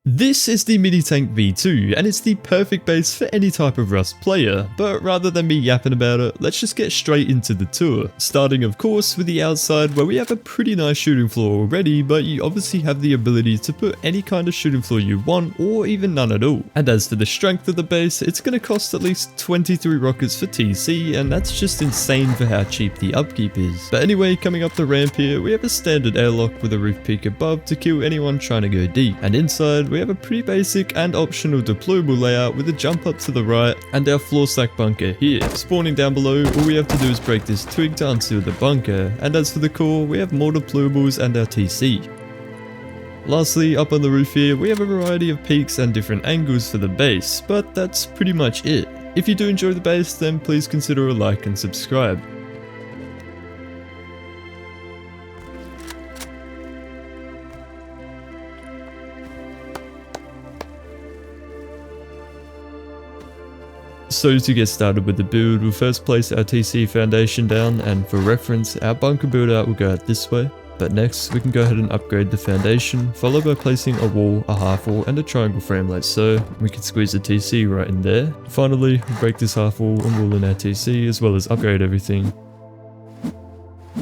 This is the Mini Tank V2 and it's the perfect base for any type of Rust player, but rather than me yapping about it, let's just get straight into the tour. Starting of course with the outside where we have a pretty nice shooting floor already, but you obviously have the ability to put any kind of shooting floor you want or even none at all. And as for the strength of the base, it's going to cost at least 23 rockets for TC, and that's just insane for how cheap the upkeep is. But anyway, coming up the ramp here, we have a standard airlock with a roof peak above to kill anyone trying to go deep, and inside we have a pretty basic and optional deployable layout with a jump up to the right and our floor stack bunker here. Spawning down below, all we have to do is break this twig to unseal the bunker, and as for the core, we have more deployables and our TC. Lastly, up on the roof here, we have a variety of peaks and different angles for the base, but that's pretty much it. If you do enjoy the base, then please consider a like and subscribe. So to get started with the build, we'll first place our TC foundation down, and for reference, our bunker build out will go out this way. But next, we can go ahead and upgrade the foundation, followed by placing a wall, a half wall, and a triangle frame like so. We can squeeze the TC right in there. Finally, we'll break this half wall and wall in our TC, as well as upgrade everything.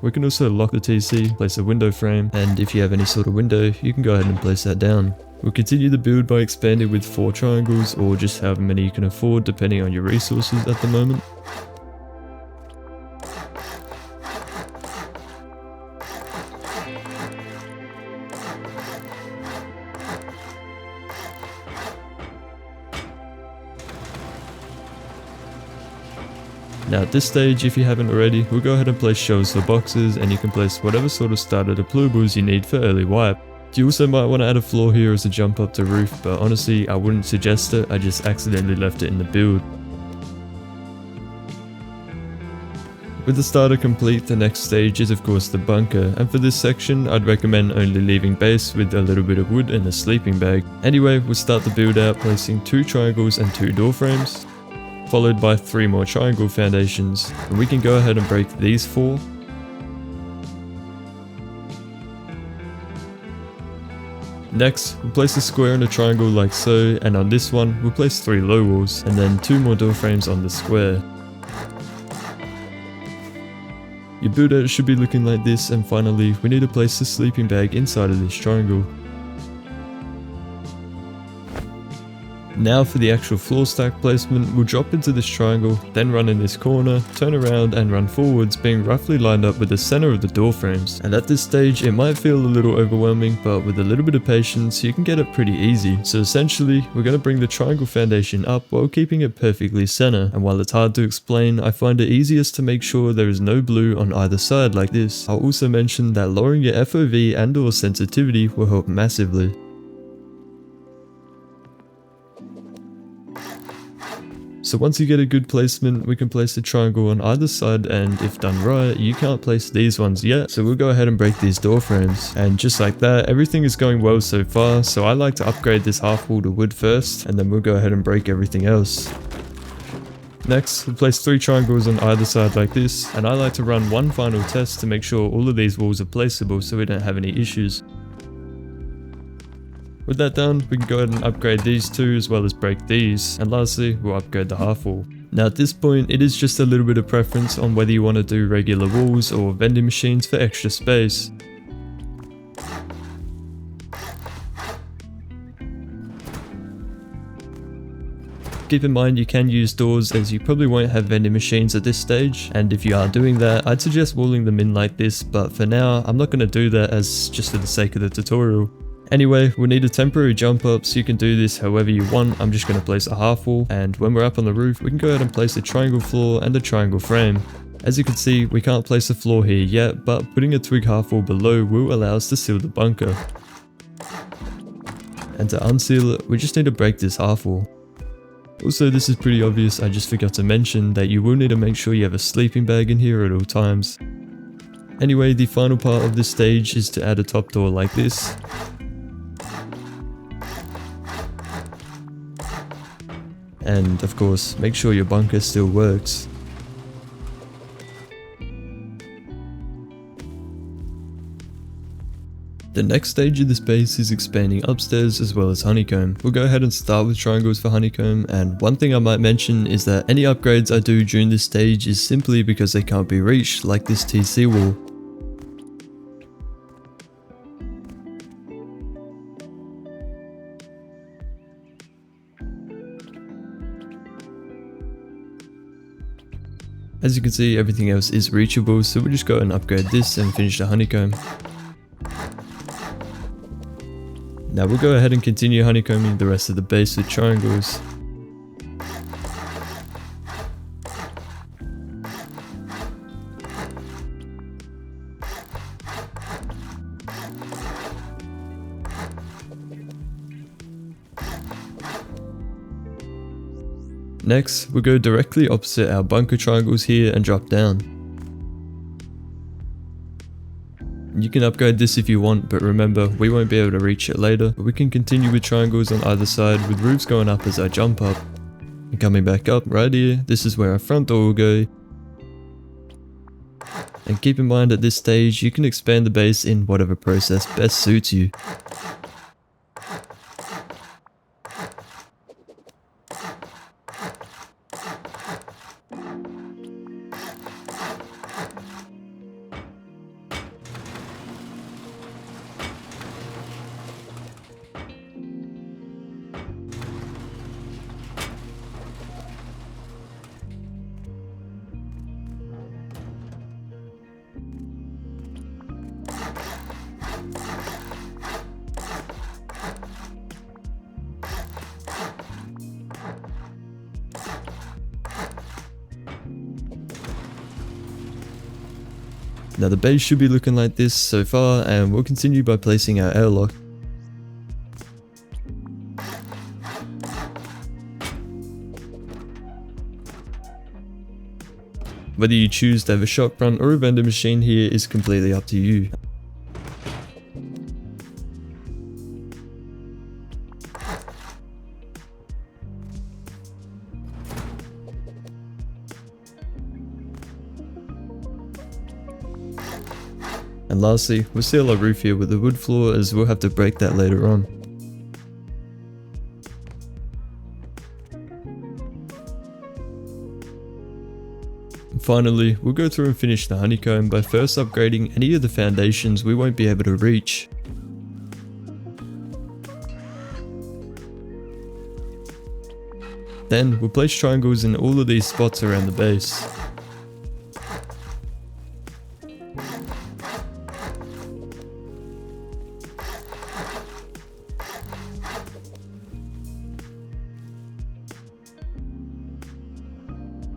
We can also lock the TC, place a window frame, and if you have any sort of window, you can go ahead and place that down. We'll continue the build by expanding with 4 triangles, or just however many you can afford depending on your resources at the moment. Now at this stage, if you haven't already, we'll go ahead and place shelves for boxes, and you can place whatever sort of starter deployables you need for early wipe. You also might want to add a floor here as a jump up to roof, but honestly I wouldn't suggest it, I just accidentally left it in the build. With the starter complete, the next stage is of course the bunker, and for this section I'd recommend only leaving base with a little bit of wood and a sleeping bag. Anyway, we'll start the build out placing 2 triangles and 2 door frames, followed by 3 more triangle foundations, and we can go ahead and break these 4. Next, we'll place a square and a triangle like so, and on this one, we'll place 3 low walls, and then 2 more door frames on the square. Your build out should be looking like this, and finally, we need to place the sleeping bag inside of this triangle. Now for the actual floor stack placement, we'll drop into this triangle, then run in this corner, turn around and run forwards, being roughly lined up with the center of the door frames. And at this stage it might feel a little overwhelming, but with a little bit of patience you can get it pretty easy. So essentially we're going to bring the triangle foundation up while keeping it perfectly center, and while it's hard to explain, I find it easiest to make sure there is no blue on either side like this. I'll also mention that lowering your FOV and or sensitivity will help massively. So once you get a good placement, we can place a triangle on either side, and if done right, you can't place these ones yet, so we'll go ahead and break these door frames. And just like that, everything is going well so far, so I like to upgrade this half wall to wood first, and then we'll go ahead and break everything else. Next, we'll place 3 triangles on either side like this, and I like to run one final test to make sure all of these walls are placeable so we don't have any issues. With that done, we can go ahead and upgrade these 2 as well as break these, and lastly we'll upgrade the half wall. Now at this point it is just a little bit of preference on whether you want to do regular walls or vending machines for extra space. Keep in mind you can use doors, as you probably won't have vending machines at this stage, and if you are doing that, I'd suggest walling them in like this, but for now I'm not going to do that as just for the sake of the tutorial. Anyway, we'll need a temporary jump up, so you can do this however you want. I'm just going to place a half wall, and when we're up on the roof we can go ahead and place a triangle floor and a triangle frame. As you can see, we can't place a floor here yet, but putting a twig half wall below will allow us to seal the bunker. And to unseal it, we just need to break this half wall. Also, this is pretty obvious, I just forgot to mention that you will need to make sure you have a sleeping bag in here at all times. Anyway, the final part of this stage is to add a top door like this. And of course, make sure your bunker still works. The next stage of this base is expanding upstairs as well as honeycomb. We'll go ahead and start with triangles for honeycomb, and one thing I might mention is that any upgrades I do during this stage is simply because they can't be reached, like this TC wall. As you can see, everything else is reachable, so we'll just go and upgrade this and finish the honeycomb. Now we'll go ahead and continue honeycombing the rest of the base with triangles. Next, we'll go directly opposite our bunker triangles here and drop down. You can upgrade this if you want, but remember, we won't be able to reach it later. But we can continue with triangles on either side with roofs going up as I jump up. And coming back up right here, this is where our front door will go. And keep in mind at this stage, you can expand the base in whatever process best suits you. Now the base should be looking like this so far, and we'll continue by placing our airlock. Whether you choose to have a shop front or a vending machine here is completely up to you. And lastly, we'll seal our roof here with a wood floor, as we'll have to break that later on. And finally, we'll go through and finish the honeycomb by first upgrading any of the foundations we won't be able to reach. Then we'll place triangles in all of these spots around the base.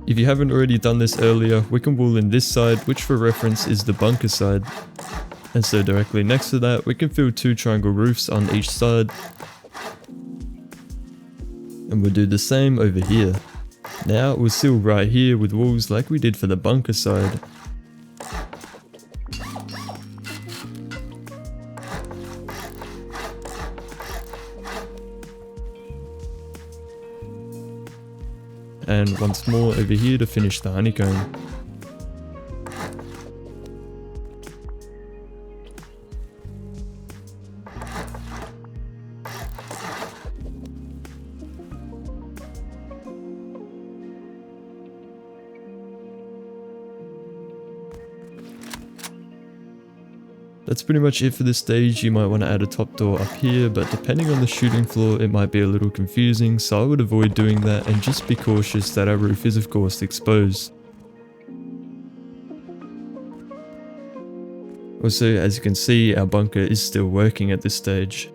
If you haven't already done this earlier, we can wall in this side, which for reference is the bunker side. And so directly next to that, we can fill 2 triangle roofs on each side. And we'll do the same over here. Now we'll seal right here with walls like we did for the bunker side. And once more over here to finish the honeycomb. That's pretty much it for this stage. You might want to add a top door up here, but depending on the shooting floor, it might be a little confusing, so I would avoid doing that and just be cautious that our roof is of course exposed. Also, as you can see, our bunker is still working at this stage.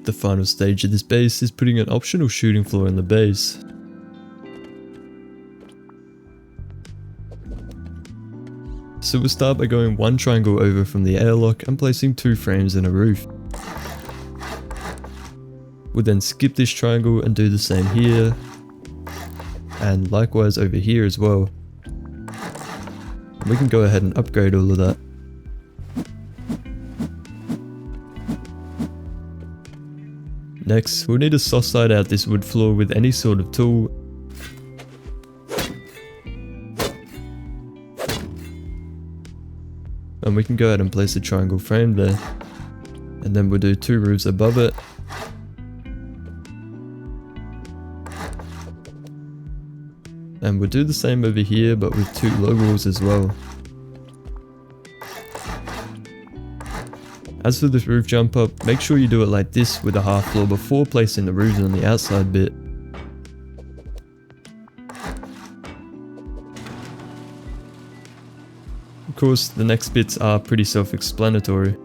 The final stage of this base is putting an optional shooting floor in the base. So we'll start by going one triangle over from the airlock and placing 2 frames in a roof. We'll then skip this triangle and do the same here, and likewise over here as well. And we can go ahead and upgrade all of that. Next, we'll need to soft side out this wood floor with any sort of tool. And we can go ahead and place a triangle frame there. And then we'll do 2 roofs above it. And we'll do the same over here, but with 2 low walls as well. As for this roof jump up, make sure you do it like this with a half floor before placing the roofs on the outside bit. Of course, the next bits are pretty self-explanatory.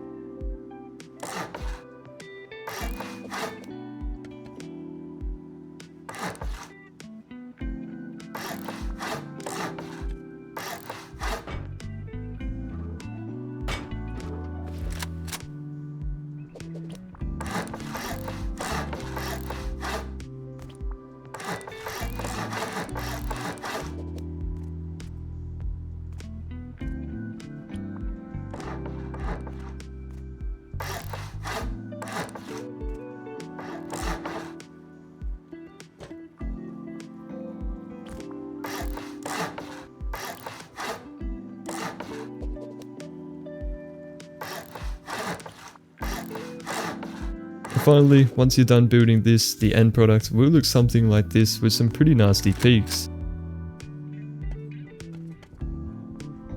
Finally, once you're done building this, the end product will look something like this with some pretty nasty peaks.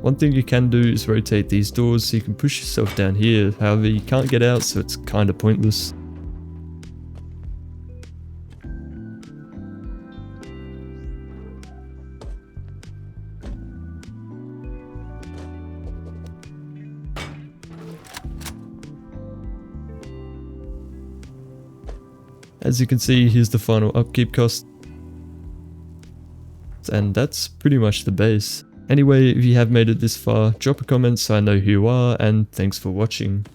One thing you can do is rotate these doors so you can push yourself down here, however you can't get out, so it's kinda pointless. As you can see, here's the final upkeep cost. And that's pretty much the base. Anyway, if you have made it this far, drop a comment so I know who you are, and thanks for watching.